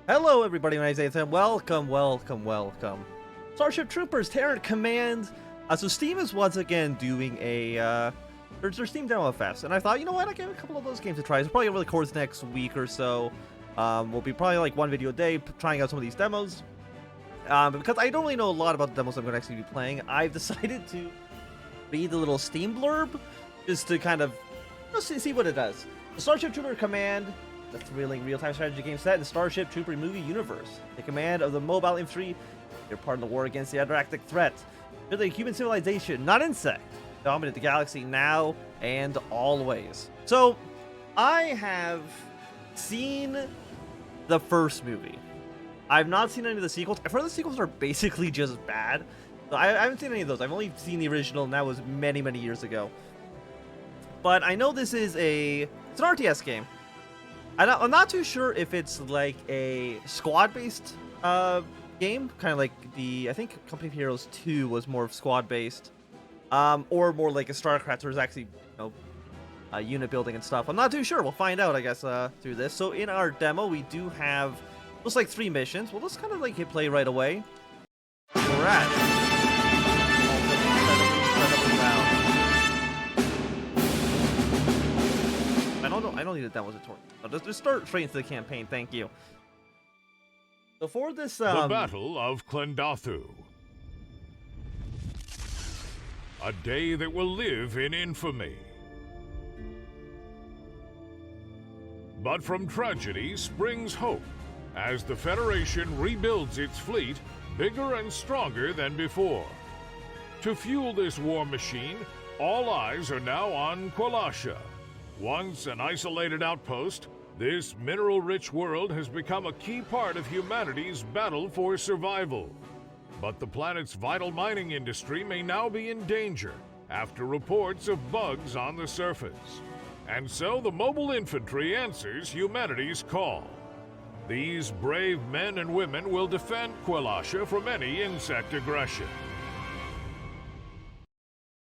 Hello everybody, my name is Anthnwam. Welcome. Starship Troopers, Terran Command. So Steam is once again doing a, their Steam Demo Fest. And I thought, you know what, I'll give a couple of those games a try. It's probably over the course next week or so. We'll be probably like one video a day trying out some of these demos. But because I don't really know a lot about the demos I'm going to actually be playing, I've decided to read the little Steam blurb just to kind of see what it does. The Starship Trooper Command, the thrilling real-time strategy game set in the Starship Trooper movie universe. The command of the Mobile Infantry, you're part of the war against the Arachnid threat. Building human civilization, not insect, dominate the galaxy now and always. So, I have seen the first movie. I've not seen any of the sequels. I've heard the sequels are basically just bad. I haven't seen any of those. I've only seen the original, and that was many years ago. But I know this is it's an RTS game. I'm not too sure if it's like a squad-based game, kind of like I think Company of Heroes 2 was more squad-based, or more like a StarCraft where there's actually, unit building and stuff. I'm not too sure. We'll find out, I guess, through this. So in our demo, we do have, looks like 3 missions. We'll just kind of like hit play right away. We're at. I don't need a demo tutorial. I'll just start straight into the campaign. Thank you. Before this, the Battle of Klendathu. A day that will live in infamy. But from tragedy springs hope, as the Federation rebuilds its fleet bigger and stronger than before. To fuel this war machine, all eyes are now on Kwalasha. Once an isolated outpost, this mineral-rich world has become a key part of humanity's battle for survival. But the planet's vital mining industry may now be in danger after reports of bugs on the surface. And so the Mobile Infantry answers humanity's call. These brave men and women will defend Kwalasha from any insect aggression.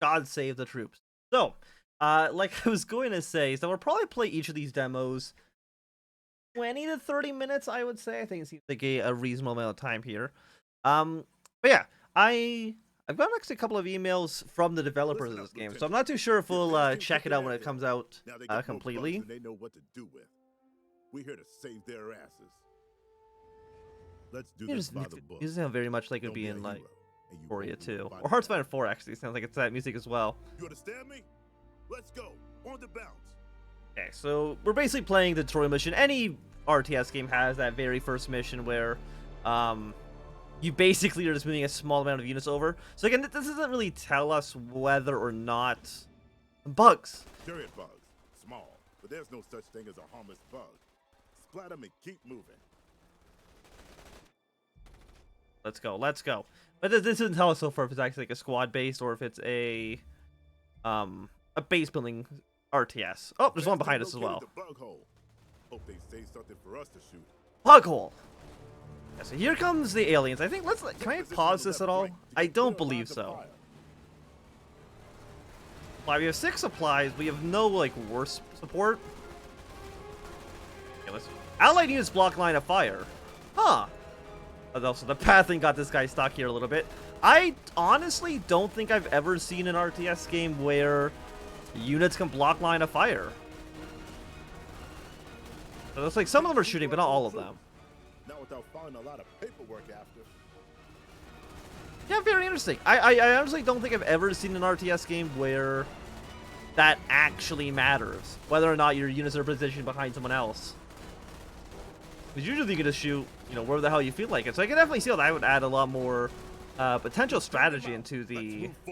God save the troops. So, like I was going to say, so we'll probably play each of these demos 20 to 30 minutes, I would say. I think it seems like a reasonable amount of time here. But yeah, I've got actually a couple of emails from the developers of this game, so I'm not too sure if we'll check it out when it comes out completely. They know what to do with. We're here to save their asses. Let's do this by the book. This sounds very much like it'd be in like Euphoria 2 or Hearthstone 4. Actually, sounds like it's that music as well. You understand me? Let's go on the bounce. Okay, so we're basically playing the tutorial mission. Any RTS game has that very first mission where you basically are just moving a small amount of units over. So again, this doesn't really tell us whether or not bugs. Chariot bugs, small, but there's no such thing as a harmless bug. Splat them and keep moving. Let's go. But this doesn't tell us so far if it's actually like a squad based or if it's a base building RTS. Oh, there's one behind us as well. Bug hole. Hope they say something for us to shoot. Bug hole. Yeah, so here comes the aliens. I think can I pause this at all? I don't believe so. We have 6 supplies. We have no like worse support. Okay, allied units block line of fire. Huh. Also, the pathing got this guy stuck here a little bit. I honestly don't think I've ever seen an RTS game where units can block line of fire. So it looks like some of them are shooting, but not all of them. Not without finding a lot of paperwork after. Yeah, very interesting. I honestly don't think I've ever seen an RTS game where that actually matters, whether or not your units are positioned behind someone else. Because usually you can just shoot, wherever the hell you feel like it. So I can definitely see how that would add a lot more potential strategy into the... A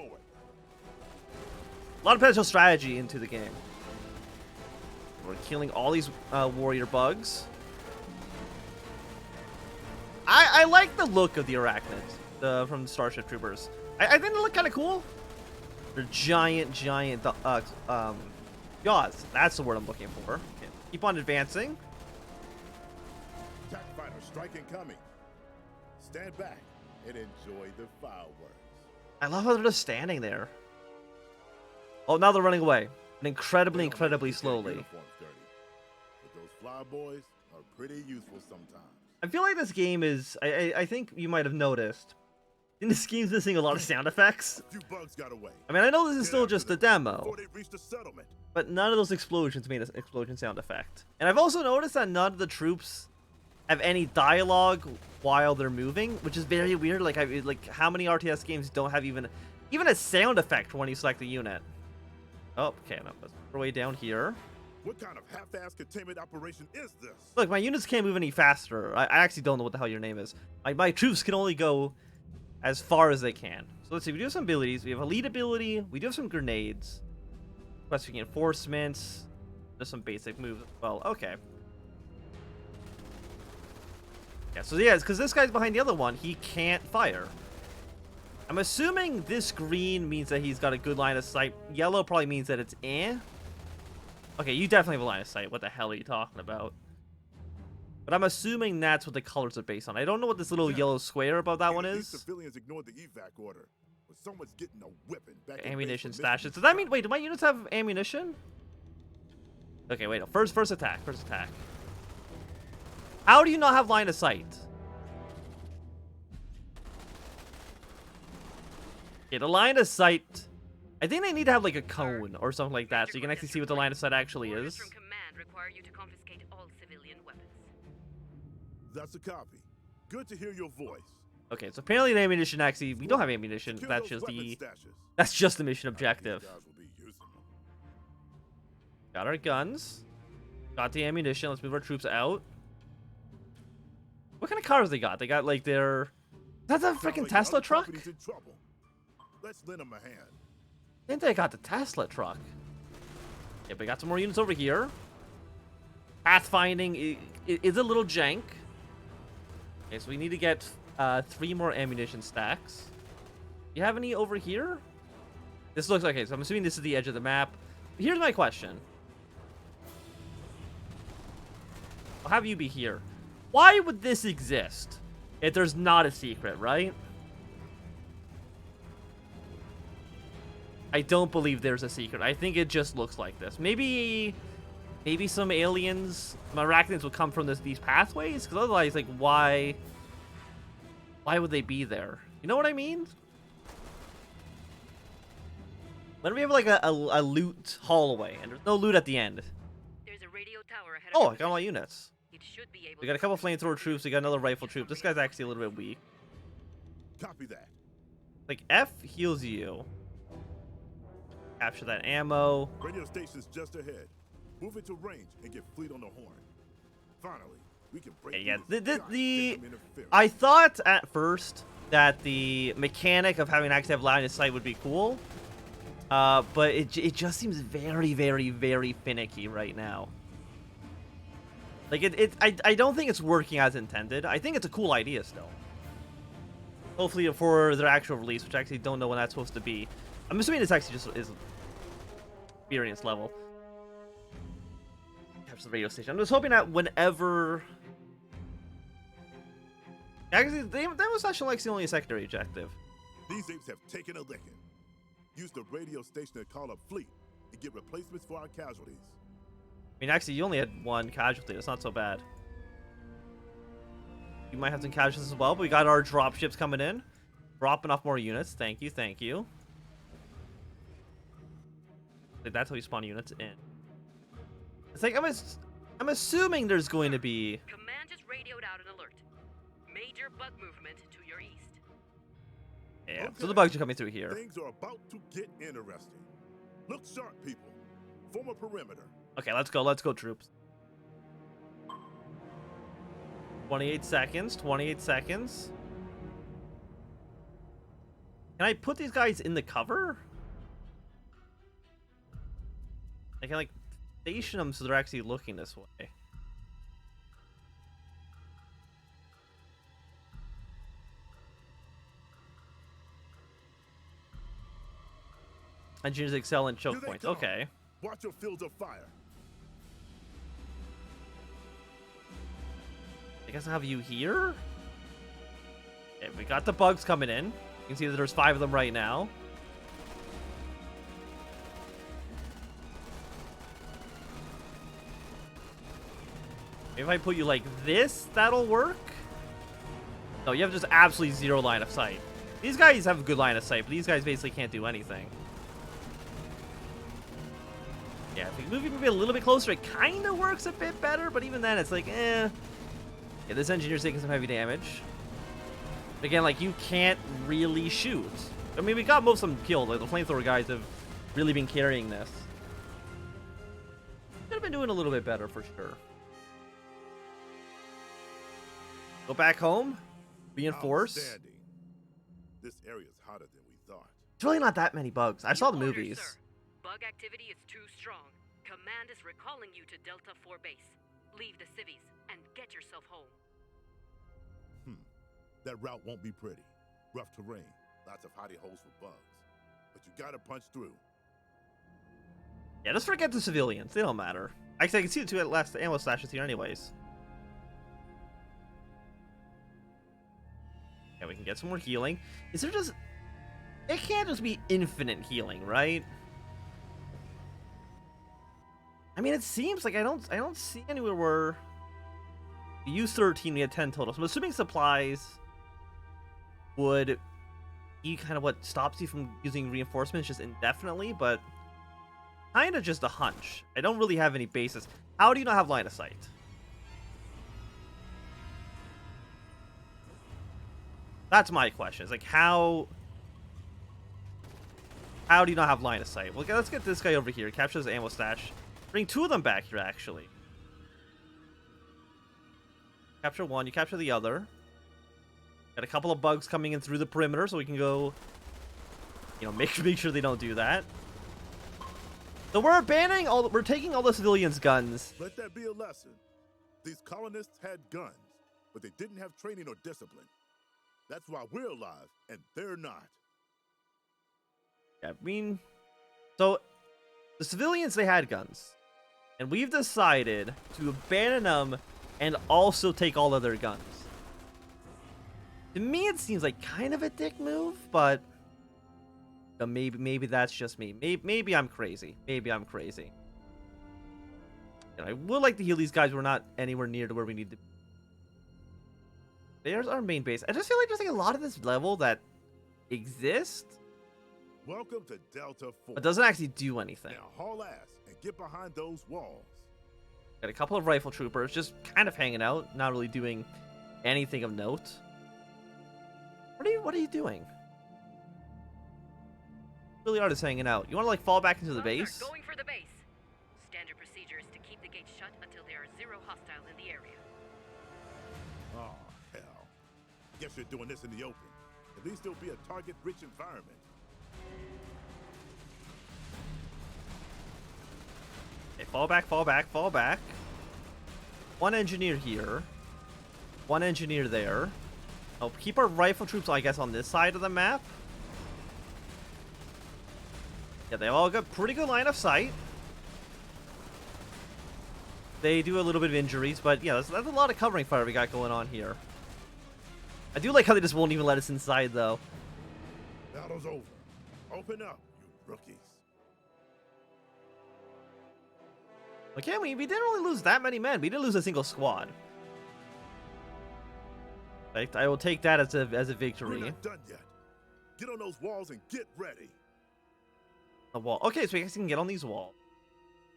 lot of potential strategy into the game. We're killing all these warrior bugs. I like the look of the Arachnids from the Starship Troopers. I think they look kind of cool. They're giant yaws. That's the word I'm looking for. Okay. Keep on advancing. Attack fighter strike incoming. Stand back and enjoy the fireworks. I love how they're just standing there. Oh, now they're running away. And incredibly slowly. With those fly boys, are pretty useful sometimes. I feel like this game is. I think you might have noticed. This game's missing a lot of sound effects. A few bugs got away. I mean, I know this is Get still after just a them demo, before they reach the settlement. but none of those explosions made an explosion sound effect. And I've also noticed that none of the troops have any dialogue while they're moving, which is very weird. Like, how many RTS games don't have even a sound effect when you select a unit? Oh, okay, no, let's go way down here. What kind of half-assed containment operation is this? Look, my units can't move any faster. I actually don't know what the hell your name is. My troops can only go as far as they can. So let's see, we do have some abilities. We have elite ability. We do have some grenades. Plus reinforcements. There's some basic moves as well. Okay. Yeah, so yeah, it's because this guy's behind the other one. He can't fire. I'm assuming this green means that he's got a good line of sight. Yellow probably means that it's eh. Okay, you definitely have a line of sight. What the hell are you talking about? But I'm assuming that's what the colors are based on. I don't know what this little yellow square above that one These is. civilians ignored the evac order, but someone's getting a whipping back at Ammunition base for missing stashes. Does that mean, wait, do my units have ammunition? Okay, wait, no. First attack. How do you not have line of sight? Okay, the line of sight. I think they need to have like a cone or something like that so you can actually see what the line of sight actually Orders is. from command require you to confiscate all civilian weapons. That's a copy. Good to hear your voice. Okay, so apparently the ammunition actually, we don't have ammunition. Secure That's those just weapon the, stashes. that's just the mission objective. These guys will be using them. Got our guns. Got the ammunition. Let's move our troops out. What kind of cars they got? They got like their... That's a Sounds freaking like Tesla other truck? company's in trouble. Let's lend them a hand. I think they got the Tesla truck. Yeah, we got some more units over here. Pathfinding is a little jank. Okay, so we need to get 3 more ammunition stacks. You have any over here? This looks okay, so I'm assuming this is the edge of the map. Here's my question. I'll have you be here. Why would this exist if there's not a secret, right? I don't believe there's a secret. I think it just looks like this. Maybe some aliens, some Arachnids will come from these pathways? Because otherwise, like, why would they be there? You know what I mean? When we have like a loot hallway, and there's no loot at the end. There's a radio tower ahead Oh, of I got all my units. It should be able We got a couple flamethrower troops. We got another rifle troop. This guy's actually a little bit weak. Copy that. Like, F heals you. Capture that ammo. Radio station's just ahead. Move it to range and get fleet on the horn. Finally, we can break Yeah, through this the goddamn interference. I thought at first that the mechanic of having actually have line of sight would be cool. But it just seems very, very, very finicky right now. Like, I don't think it's working as intended. I think it's a cool idea still. Hopefully for their actual release, which I actually don't know when that's supposed to be. I'm assuming it's actually just is experience level. Capture the radio station. I'm just hoping that whenever... Actually, that was actually like only a secondary objective. These apes have taken a licking. Use the radio station to call up fleet and get replacements for our casualties. I mean, actually, you only had 1 casualty. That's not so bad. You might have some casualties as well, but we got our dropships coming in. Dropping off more units. Thank you, thank you. Like, that's how you spawn units in. It's like, I'm assuming there's going to be... Command just radioed out an alert. Major bug movement to your east. Yeah, so Okay. the bugs are coming through here. Things are about to get interesting. Look sharp, people. Form a perimeter. Okay, let's go, troops. 28 seconds, 28 seconds. Can I put these guys in the cover? I can, like, station them so they're actually looking this way. Engineers excel in choke Here they points. come. Okay. Watch your fields of fire. I guess I'll have you here. Okay, we got the bugs coming in. You can see that there's 5 of them right now. If I put you like this, that'll work. No, you have just absolutely zero line of sight. These guys have a good line of sight, but these guys basically can't do anything. Yeah, if we move maybe a little bit closer, it kind of works a bit better, but even then, it's like, eh. Yeah, this engineer's taking some heavy damage. But again, like, you can't really shoot. I mean, we got most of them killed. Like, the flamethrower guys have really been carrying this. Could have been doing a little bit better, for sure. Go back home. Reinforce. Outstanding. This area is hotter than we thought. It's really not that many bugs. I saw the New orders, movies. sir. Bug activity is too strong. Command is recalling you to Delta 4 base. Leave the civvies and get yourself home. That route won't be pretty. Rough terrain, lots of hidey holes for bugs. But you gotta punch through. Yeah, just forget the civilians. They don't matter. Actually, I can see the two last ammo stashes here anyways. Yeah, we can get some more healing. Is there just... It can't just be infinite healing, right? I mean, it seems like I don't see anywhere where... We used 13, we had 10 total. So I'm assuming supplies would be kind of what stops you from using reinforcements just indefinitely, but kind of just a hunch. I don't really have any basis. How do you not have line of sight? That's my question. It's like, how do you not have line of sight? Well, okay, let's get this guy over here. Capture his ammo stash. Bring two of them back here, actually. Capture one, you capture the other. Got a couple of bugs coming in through the perimeter, so we can go, you know, make sure they don't do that. So we're taking all the civilians' guns. Let that be a lesson. These colonists had guns, but they didn't have training or discipline. That's why we're alive, and they're not. Yeah, I mean, so the civilians, they had guns. And we've decided to abandon them and also take all of their guns. To me, it seems like kind of a dick move, but maybe that's just me. Maybe I'm crazy. Maybe I'm crazy. And I would like to heal these guys. We're not anywhere near to where we need to be. There's our main base. I just feel like there's like a lot of this level that exists, Welcome to Delta 4. but doesn't actually do anything. Now haul ass and get behind those walls. Got a couple of rifle troopers just kind of hanging out, not really doing anything of note. What are you doing? Really are just hanging out. You want to like fall back into the Bugs are base? going for the base. Standard procedure is to keep the gates shut until there are 0 hostile in the area. Oh, hell. Guess you're doing this in the open. At least it'll be a target-rich environment. Okay, fall back, fall back, fall back. One engineer here. One engineer there. Oh, keep our rifle troops, I guess, on this side of the map. Yeah, they all got pretty good line of sight. They do a little bit of injuries, but yeah, that's a lot of covering fire we got going on here. I do like how they just won't even let us inside, though. Battle's over. Open up, you rookies. Okay, we didn't really lose that many men. We didn't lose a single squad. I will take that as a We're victory. not done yet. Get on those walls and get ready. A wall. Okay, so I guess we can get on these walls.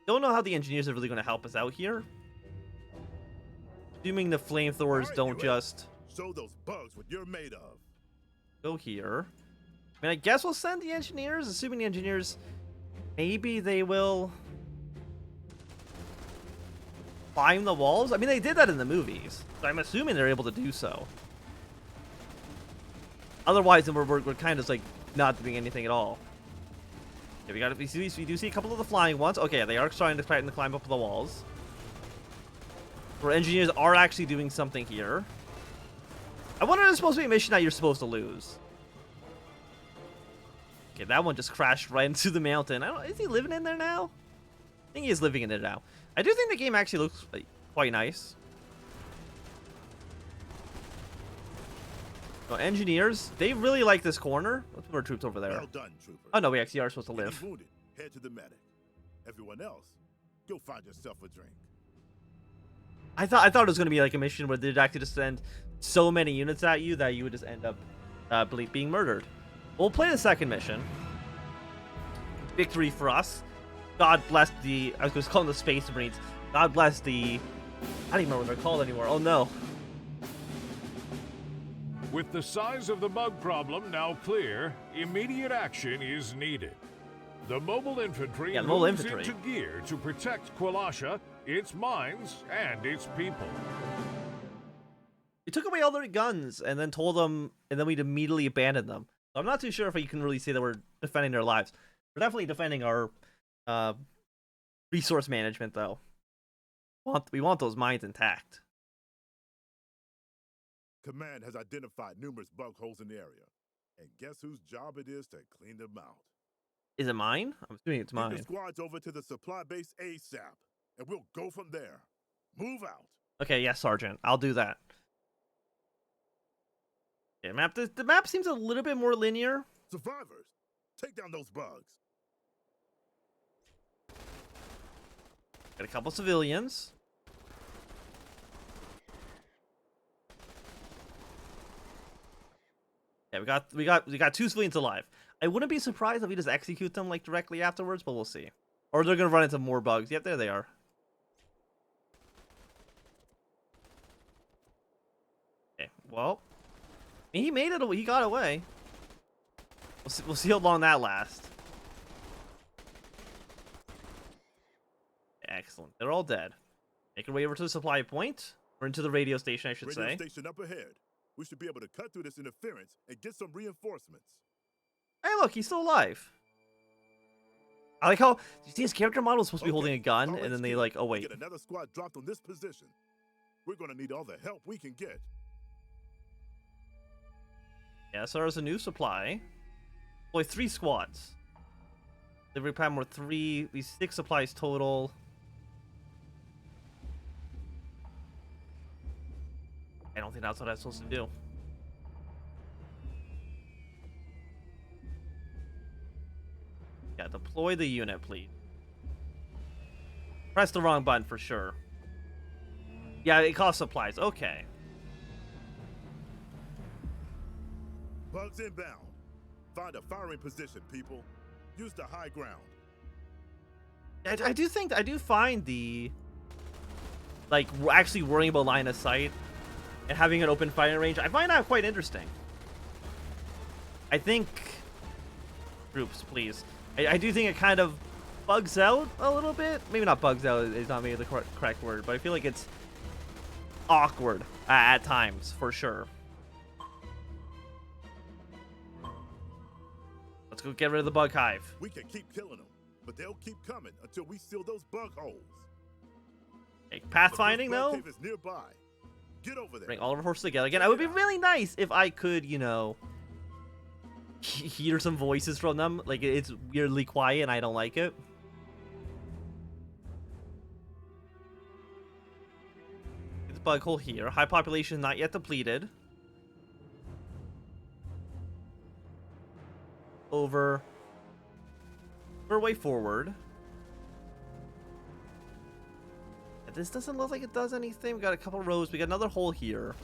Don't know how the engineers are really going to help us out here. Assuming the flamethrowers Alright, don't you just Show those bugs what you're made of. go here. I mean, I guess we'll send the engineers, assuming the engineers, maybe they will climb the walls. I mean, they did that in the movies, so I'm assuming they're able to do so. Otherwise, then we're kind of like not doing anything at all. Yeah, we do see a couple of the flying ones. Okay, they are starting to climb up the walls. Where engineers are actually doing something here. I wonder if it's supposed to be a mission that you're supposed to lose. Okay, that one just crashed right into the mountain. Is he living in there now? I think he is living in there now. I do think the game actually looks like, quite nice. So engineers, they really like this corner. Let's put our troops over there. Well done, trooper. Oh no, we actually are supposed to If you're live. wounded, head to the medic. Everyone else, go find yourself a drink. I thought it was gonna be like a mission where they'd actually just send so many units at you that you would just end up being murdered. We'll play the second mission. Victory for us. God bless the. I was going to call them the Space Marines. God bless the. I don't even remember what they're called anymore. Oh no. With the size of the bug problem now clear, immediate action is needed. The Mobile Infantry moves into gear to protect Kwalasha, its mines, and its people. We took away all their guns and then told them, and then we'd immediately abandon them. So I'm not too sure if you can really say that we're defending their lives. We're definitely defending our resource management, though. We want those mines intact. Command has identified numerous bug holes in the area. And guess whose job it is to clean them out? Is it mine? I'm assuming it's mine. Get the squads over to the supply base ASAP, and we'll go from there. Move out. Okay, yes, Sergeant. I'll do that. Yeah, the map seems a little bit more linear. Survivors, take down those bugs. Got a couple civilians. Yeah, we got 2 civilians alive. I wouldn't be surprised if we just execute them like directly afterwards, but we'll see. Or they're gonna run into more bugs. Yep, there they are. Okay, well, he made it. He got away. We'll see how long that lasts. Excellent. They're all dead. Make our way over to the supply point, or into the radio station, I should say. Radio station up ahead. We should be able to cut through this interference and get some reinforcements. Hey, look, he's still alive. I like how you see his character model is supposed to be holding a gun, and then they like, oh wait. Get another squad dropped on this position. We're gonna need all the help we can get. Yeah, so there's a new supply. Deploy 3 squads. Delivery plan more 3. These 6 supplies total. I don't think that's what I'm supposed to do. Yeah, deploy the unit, please. Press the wrong button for sure. Yeah, it costs supplies. Okay. Bugs inbound. Find a firing position, people. Use the high ground. I do find the like actually worrying about line of sight and having an open firing range. I find that quite interesting. I think troops, please. I do think it kind of bugs out a little bit. Maybe not bugs out is not maybe the correct word, but I feel like it's awkward at times for sure. Let's go get rid of the bug hive. We can keep killing them, but they'll keep coming until we seal those bug holes. Okay, pathfinding though. Cave is nearby. Get over there. Bring all of our horses together again. It would be really nice if I could, you know, hear some voices from them. Like it's weirdly quiet and I don't like it. Get the bug hole here. High population not yet depleted. Over our way forward. This doesn't look like it does anything. We got a couple rows. We got another hole here.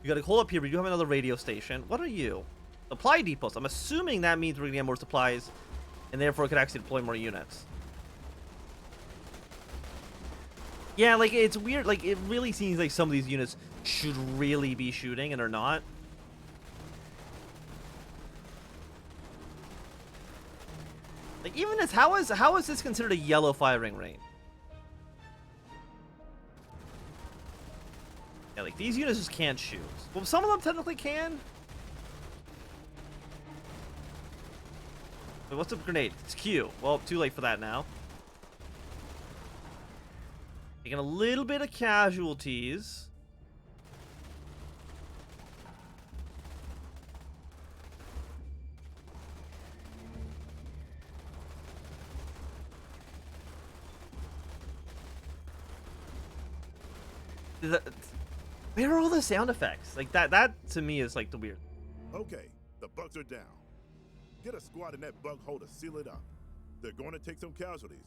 We got a hole up here. We do have another radio station. What are you? Supply depots. I'm assuming that means we're gonna get more supplies, and therefore could actually deploy more units. Yeah, like it's weird. Like it really seems like some of these units should really be shooting, and they're not. Like even this, how is this considered a yellow firing range? Yeah, like these units just can't shoot. Well, some of them technically can. Wait, what's a grenade? It's Q. Well, too late for that now. Taking a little bit of casualties. Where are all the sound effects? Like that to me is like the weird. Okay, the bugs are down. Get a squad in that bug hole to seal it up. They're going to take some casualties,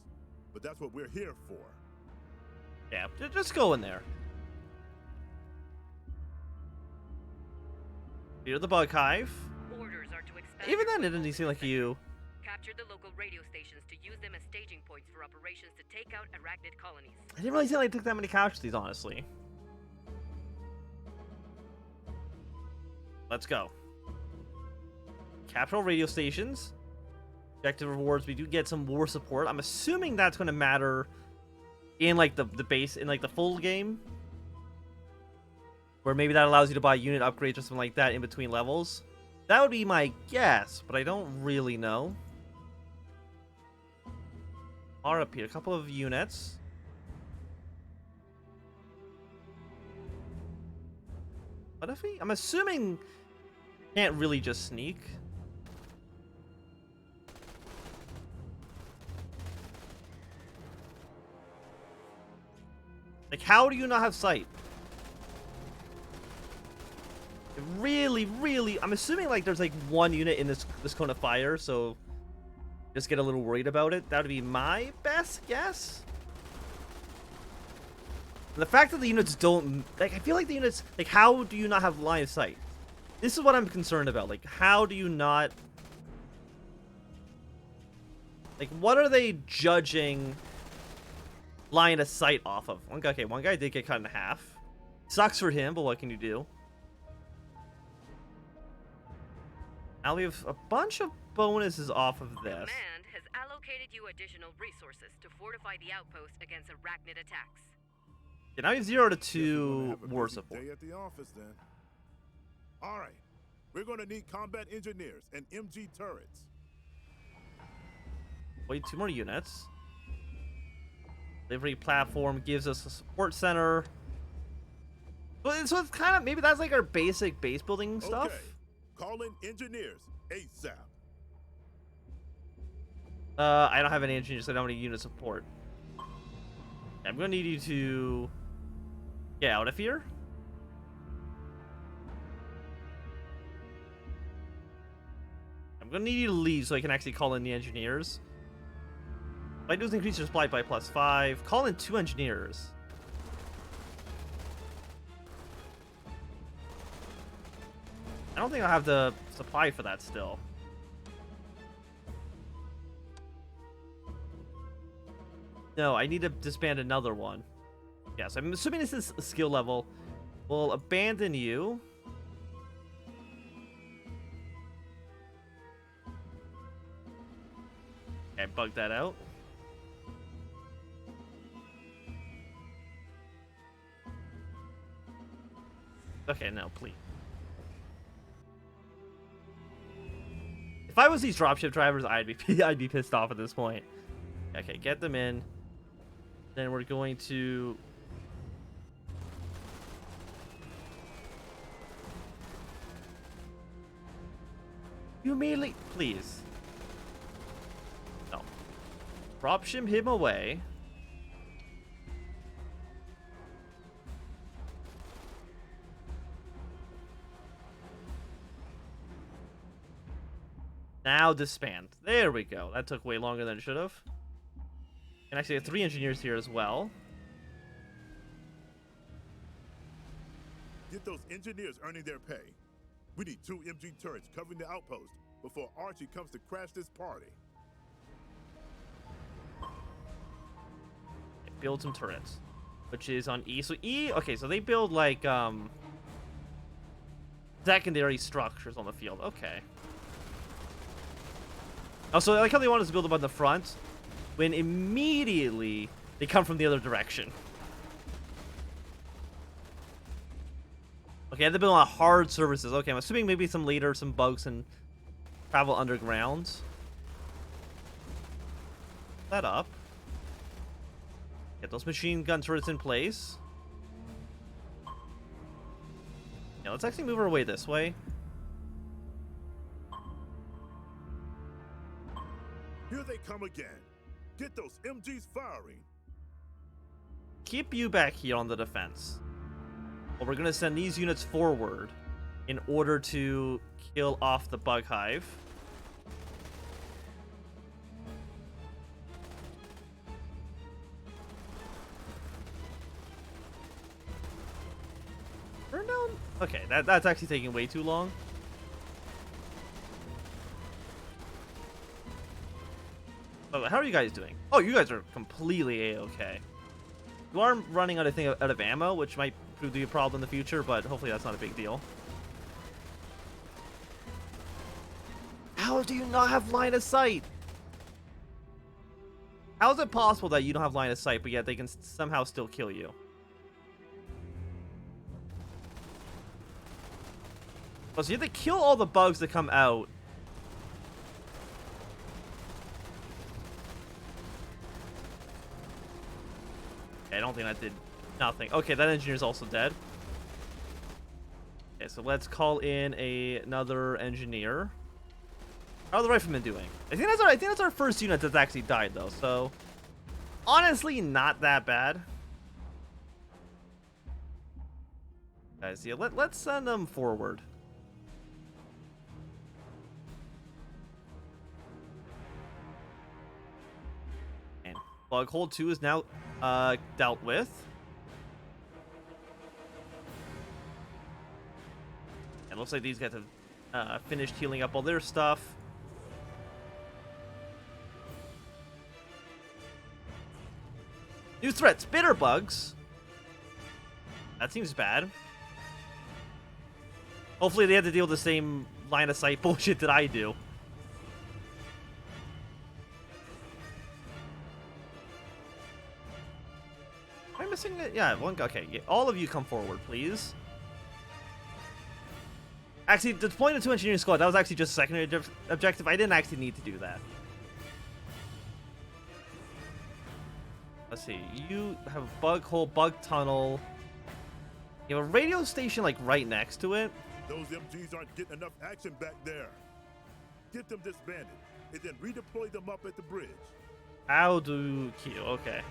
but that's what we're here for. Yeah, just go in there. You're the bug hive. Orders are to expand. Even your then, it foothold didn't seem in like the you. Capture the local radio stations to use them as staging points for operations to take out Arachnid colonies. I didn't really think I took that many casualties, honestly. Let's go. Capture all radio stations. Objective rewards. We do get some war support. I'm assuming that's going to matter in like the base, in like the full game, where maybe that allows you to buy unit upgrades or something like that in between levels. That would be my guess, but I don't really know. Are up here, a couple of units. What if he? I'm assuming can't really just sneak. Like, how do you not have sight? It really, I'm assuming like there's like one unit in this cone of fire, so just get a little worried about it. That would be my best guess. And the fact that the units don't, like, I feel like the units, like, how do you not have line of sight? This is what I'm concerned about. Like, how do you not, like, what are they judging line of sight off of? Okay, one guy did get cut in half. Sucks for him, but what can you do? Now we have a bunch of bonuses off of this. Command has allocated you additional resources to fortify the outpost against Arachnid attacks. Yeah, now we have 0 to Guess we're gonna 2 have a war busy support. day at the office then. All right, we're gonna need combat engineers and MG turrets. Wait, 2 more units. Delivery platform gives us a support center. So it's kind of, maybe that's like our basic base building stuff. Okay, call in engineers ASAP. I don't have any engineers, so I don't have any unit support. I'm gonna need you to get out of here. I'm gonna need you to leave so I can actually call in the engineers. If I do is increase your supply by +5. Call in 2 engineers. I don't think I'll have the supply for that still. No, I need to disband another one. Yes, I'm assuming this is a skill level. We'll abandon you. Okay, bug that out. Okay, no, please. If I was these dropship drivers, I'd be pissed off at this point. Okay, get them in. Then we're going to you immediately, please. No. Dropship him away. Now disband. There we go. That took way longer than it should have. And actually, I have 3 engineers here as well. Get those engineers earning their pay. We need 2 MG turrets covering the outpost before Archie comes to crash this party. Build some turrets, which is on E. So E, okay, so they build like secondary structures on the field. Okay. Also, I like how they want us to build them on the front, when immediately they come from the other direction. Okay, I have to build on hard surfaces. Okay, I'm assuming maybe some later, some bugs and travel underground. That up. Get those machine gun turrets in place. Yeah, let's actually move our way this way. Here they come again. Get those MGs firing. Keep you back here on the defense. Well, we're going to send these units forward in order to kill off the bug hive. Okay, that's actually taking way too long. Oh, how are you guys doing? Oh, you guys are completely A-okay. You are running out, I think, out of ammo, which might prove to be a problem in the future, but hopefully that's not a big deal. How do you not have line of sight? How is it possible that you don't have line of sight, but yet they can somehow still kill you? Oh, so you have to kill all the bugs that come out. Okay, I don't think that did nothing. Okay, that engineer's also dead. Okay, so let's call in another engineer. How are the riflemen doing? I think that's our first unit that's actually died though. So honestly, not that bad. Guys, yeah, let's send them forward. And Bug Hold 2 is now dealt with. It looks like these guys have finished healing up all their stuff. New threats, bitter bugs. That seems bad. Hopefully they have to deal with the same line of sight bullshit that I do. Am I missing it? Yeah, one guy. Okay, yeah, all of you come forward, please. Actually, deploying the 2 engineering squad, that was actually just a secondary objective. I didn't actually need to do that. Let's see. You have a bug hole, bug tunnel. You have a radio station, like, right next to it. Those MGs aren't getting enough action back there. Get them disbanded, and then redeploy them up at the bridge. How do Q? Okay.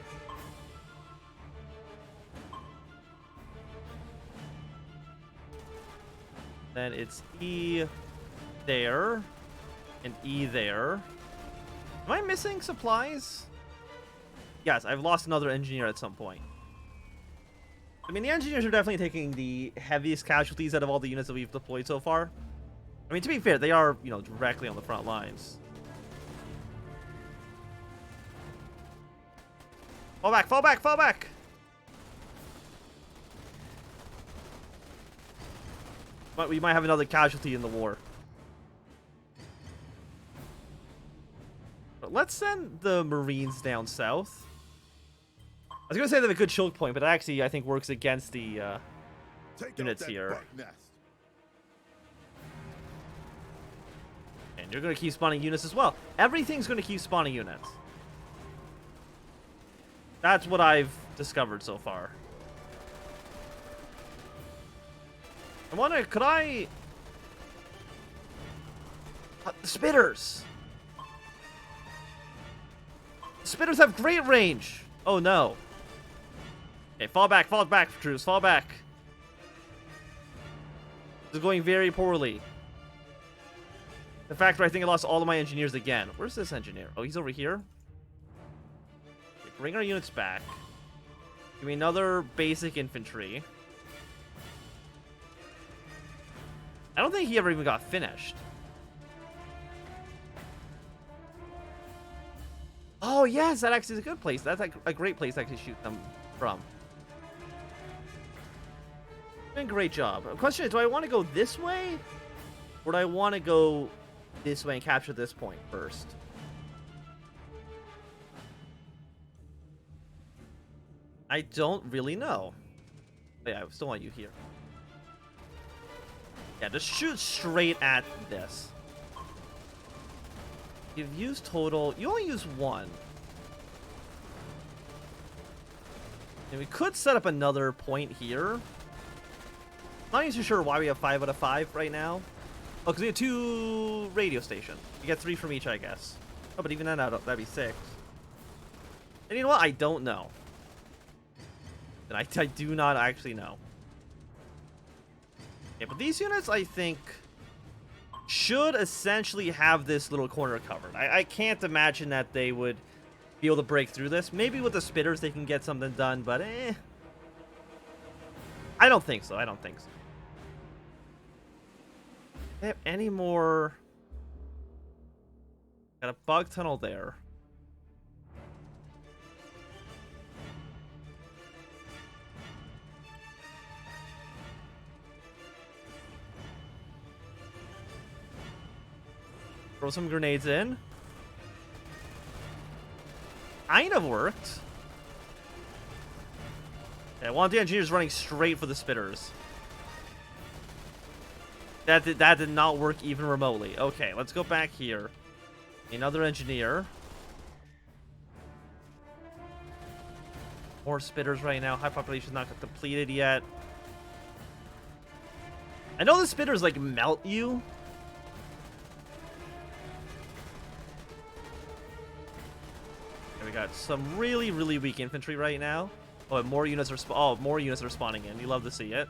Then it's E there, and E there. Am I missing supplies? Yes, I've lost another engineer at some point. I mean, the engineers are definitely taking the heaviest casualties out of all the units that we've deployed so far. I mean, to be fair, they are, you know, directly on the front lines. Fall back, fall back, fall back! But we might have another casualty in the war. But let's send the Marines down south. I was going to say they have a good choke point, but it actually, I think, works against the units here. And you're going to keep spawning units as well. Everything's going to keep spawning units. That's what I've discovered so far. I wonder, could I... the spitters! The spitters have great range! Oh no. Okay, fall back, troops, fall back. This is going very poorly. In fact, I think I lost all of my engineers again. Where's this engineer? Oh, he's over here. Okay, bring our units back. Give me another basic infantry. I don't think he ever even got finished. Oh, yes, that actually is a good place. That's a great place to actually shoot them from. Doing a great job. The question is, do I want to go this way? Or do I want to go this way and capture this point first? I don't really know. But yeah, I still want you here. Yeah, just shoot straight at this. You've used total. You only use 1. And we could set up another point here. Not even too sure why we have 5 out of 5 right now. Oh, because we have 2 radio stations. You get 3 from each, I guess. Oh, but even then, that'd be 6. And you know what? I don't know. And I do not actually know. Yeah, but these units, I think, should essentially have this little corner covered. I can't imagine that they would be able to break through this. Maybe with the spitters they can get something done, but I don't think so. I don't think so. they have any more? Got a bug tunnel there. Throw some grenades in. Kind of worked. Yeah, one of the engineers running straight for the spitters. That did not work even remotely. Okay, let's go back here. Another engineer. More spitters right now. High population not depleted yet. I know the spitters like melt you. Okay, we got some really, really weak infantry right now. Oh, and more units are more units are spawning in. You love to see it.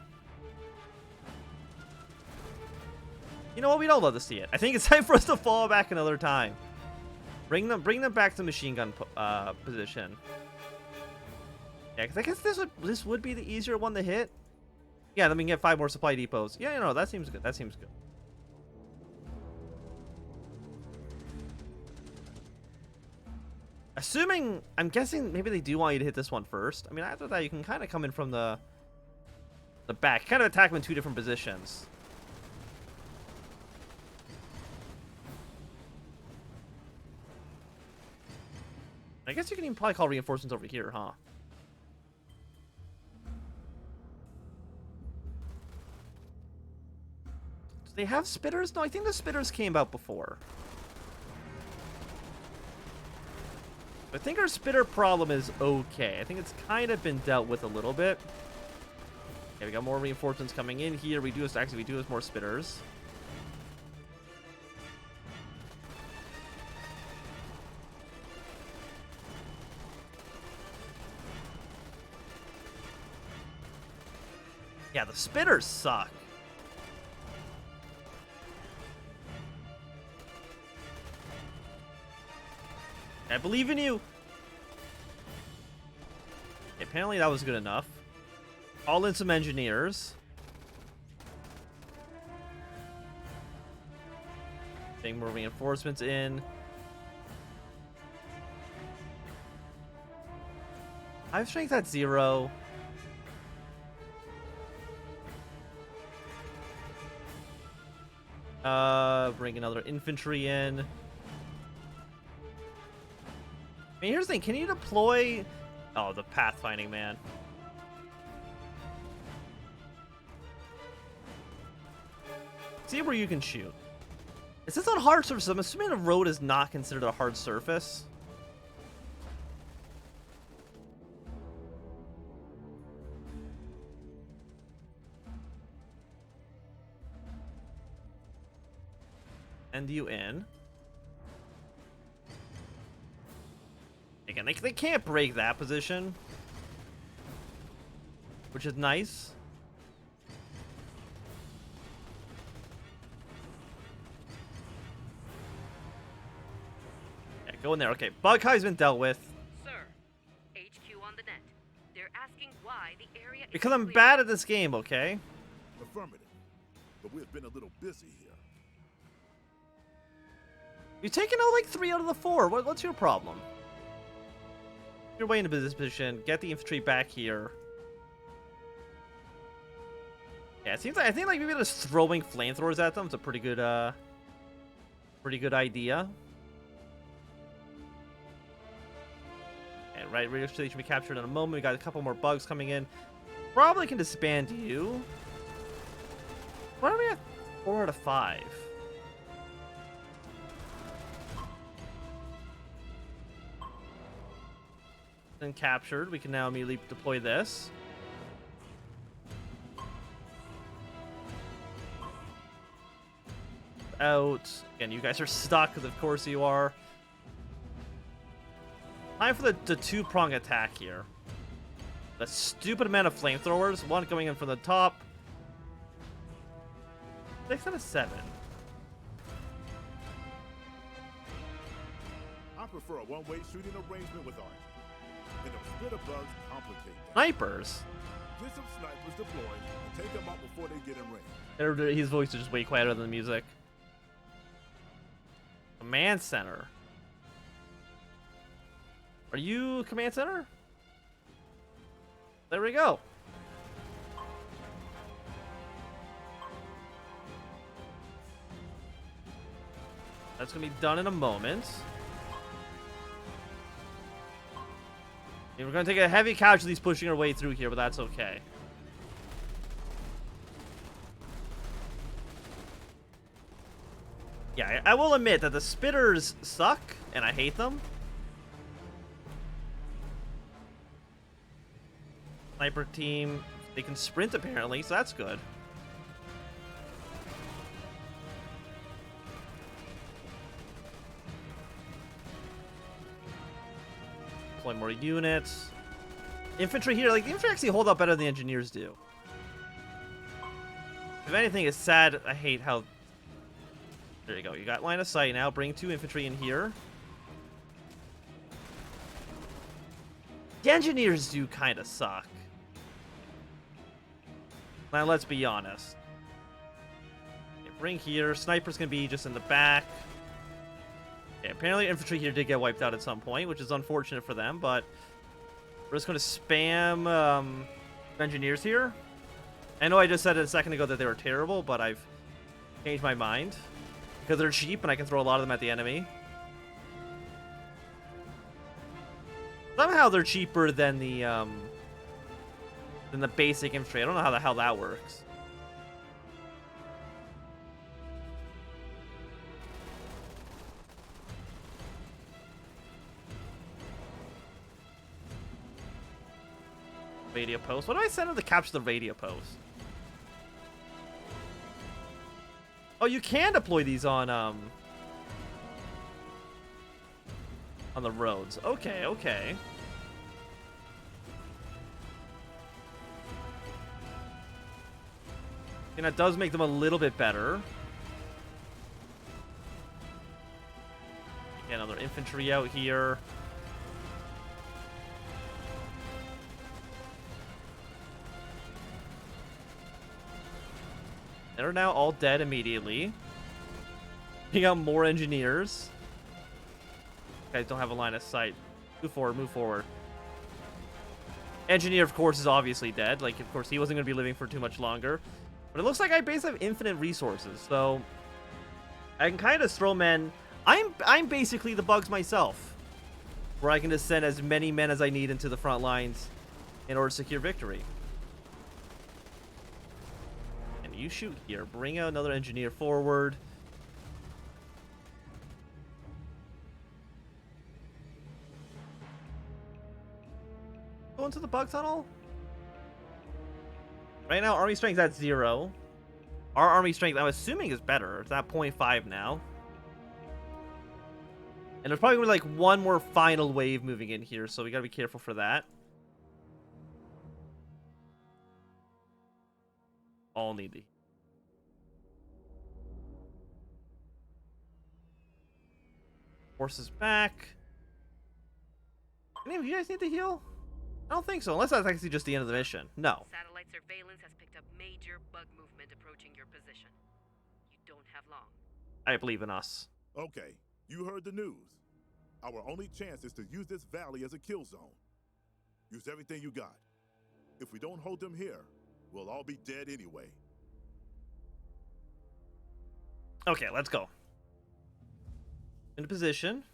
You know what? We don't love to see it. I think it's time for us to fall back another time. Bring them back to machine gun position. Yeah, because I guess this would be the easier one to hit. Yeah, then we can get 5 more supply depots. Yeah, you know, that seems good. That seems good. Assuming, I'm guessing maybe they do want you to hit this one first. I mean, after that, you can kind of come in from the back. Kind of attack them in 2 different positions. I guess you can even probably call reinforcements over here, huh? Do they have spitters? No, I think the spitters came out before. I think our spitter problem is okay. I think it's kind of been dealt with a little bit. Okay, we got more reinforcements coming in here. We do have more spitters. Yeah, the spitters suck. I believe in you. Okay, apparently that was good enough. Call in some engineers. Getting more reinforcements in. I have strength at 0. Bring another infantry in. I mean, here's the thing. Can you deploy... Oh, the pathfinding, man. See where you can shoot. Is this on hard surface? I'm assuming the road is not considered a hard surface. End you in. Again, they can't break that position, which is nice. Yeah, go in there. Okay, Bughi's been dealt with. Sir, HQ on the net. They're asking why the area is Because I'm clear. bad at this game, okay? Affirmative. But we've been a little busy here. You've taken out like 3 out of the 4. What's your problem? Your way into this position. Get the infantry back here. Yeah, it seems like I think like maybe just throwing flamethrowers at them is a pretty good idea. And right, radio station we captured in a moment. We got a couple more bugs coming in. Probably can disband you. Why are we at 4 out of 5? Then captured. We can now immediately deploy this. Out. Again, you guys are stuck, because of course you are. Time for the 2-prong attack here. The stupid amount of flamethrowers. 1 going in from the top. 6 out of 7. I prefer a one-way shooting arrangement with armies. And those spitter bugs complicate that. Snipers. Get some snipers deployed and take them out before they get in range. His voice is just way quieter than the music. Command center. Are you command center? There we go. That's gonna be done in a moment. We're gonna take a heavy casualties pushing our way through here, but that's okay. Yeah, I will admit that the spitters suck, and I hate them. Sniper team, they can sprint apparently, so that's good. Deploy more units. Infantry here, like, the infantry actually hold up better than the engineers do. If anything, it's sad. I hate how... There you go. You got line of sight now. Bring 2 infantry in here. The engineers do kind of suck. Now, let's be honest. Okay, bring here. Sniper's going to be just in the back. Okay, apparently infantry here did get wiped out at some point, which is unfortunate for them, but we're just going to spam engineers here. I know I just said a second ago that they were terrible, but I've changed my mind. Because they're cheap and I can throw a lot of them at the enemy. Somehow they're cheaper than the basic infantry. I don't know how the hell that works. Radio post. What do I send them to capture the radio post? Oh, you can deploy these on the roads. Okay, okay. And that does make them a little bit better. Get another infantry out here. They're now all dead immediately. You got more engineers. Guys don't have a line of sight. Move forward, move forward. Engineer, of course, is obviously dead. Like, of course, he wasn't going to be living for too much longer. But it looks like I basically have infinite resources, so I can kind of throw men. I'm basically the bugs myself, where I can just send as many men as I need into the front lines in order to secure victory. And you shoot here. Bring out another engineer forward. Go into the bug tunnel. Right now, army strength at 0. Our army strength, I'm assuming, is better. It's at 0.5 now. And there's probably gonna be like one more final wave moving in here, so we gotta be careful for that. All need the forces back. Any of you guys need to heal? I don't think so, unless that's actually just the end of the mission. No. Satellite surveillance has picked up major bug movement approaching your position. You don't have long. I believe in us. Okay, you heard the news. Our only chance is to use this valley as a kill zone. Use everything you got. If we don't hold them here, we'll all be dead anyway. Okay, let's go. Into position.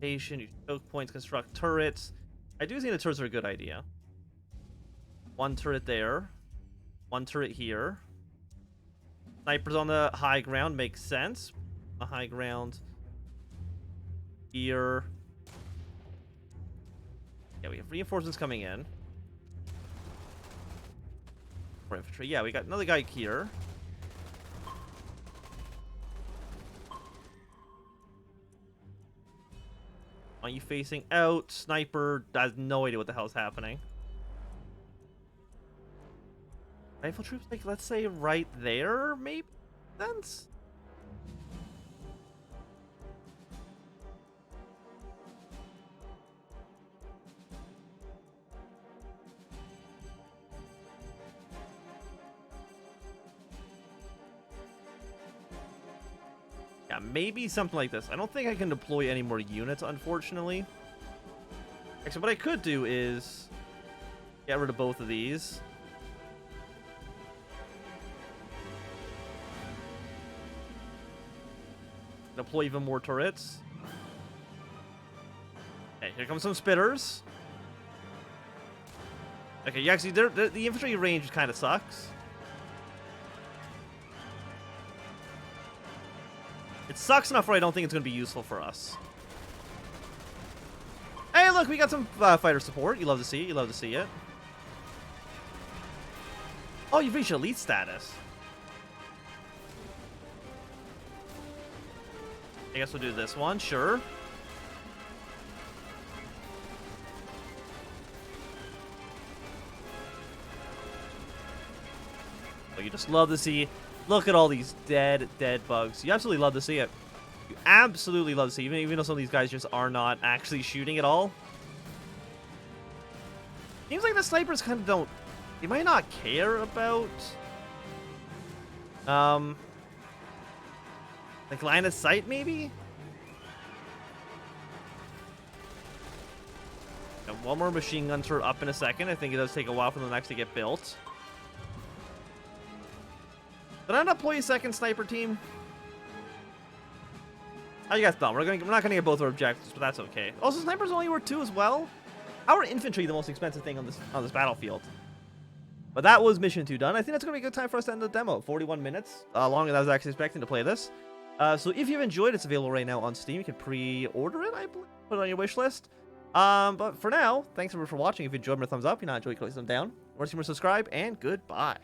Use choke points, construct turrets. I do think the turrets are a good idea. One turret there. One turret here. Snipers on the high ground makes sense. The high ground here. Yeah, we have reinforcements coming in. For infantry. Yeah, we got another guy here. Are you facing out? Sniper has no idea what the hell is happening. Rifle troops, like, let's say right there, maybe? Sense? Yeah, maybe something like this. I don't think I can deploy any more units, unfortunately. Actually, what I could do is get rid of both of these. Deploy even more turrets. Okay, here comes some spitters. Okay, yeah, actually, the infantry range kind of sucks. It sucks enough where I don't think it's going to be useful for us. Hey, look, we got some fighter support. You love to see it. You love to see it. Oh, you've reached elite status. I guess we'll do this one, sure. Oh, you just love to see. Look at all these dead bugs. You absolutely love to see it. You absolutely love to see it, even though some of these guys just are not actually shooting at all. Seems like the snipers kind of don't. They might not care about. Like line of sight, maybe? And one more machine gun turret up in a second. I think it does take a while for them to actually get built. Did I not deploy a second sniper team? How you guys thought? We're not gonna get both our objectives, but that's okay. Also, snipers only worth 2 as well. How are infantry the most expensive thing on this battlefield? But that was mission 2 done. I think that's gonna be a good time for us to end the demo. 41 minutes, longer than I was actually expecting to play this. So if you've enjoyed, it's available right now on Steam. You can pre-order it, I believe. Put it on your wish list. But for now, thanks everyone for watching. If you enjoyed, give me a thumbs up. If you not enjoyed, click some down. Or see more, subscribe, and goodbye.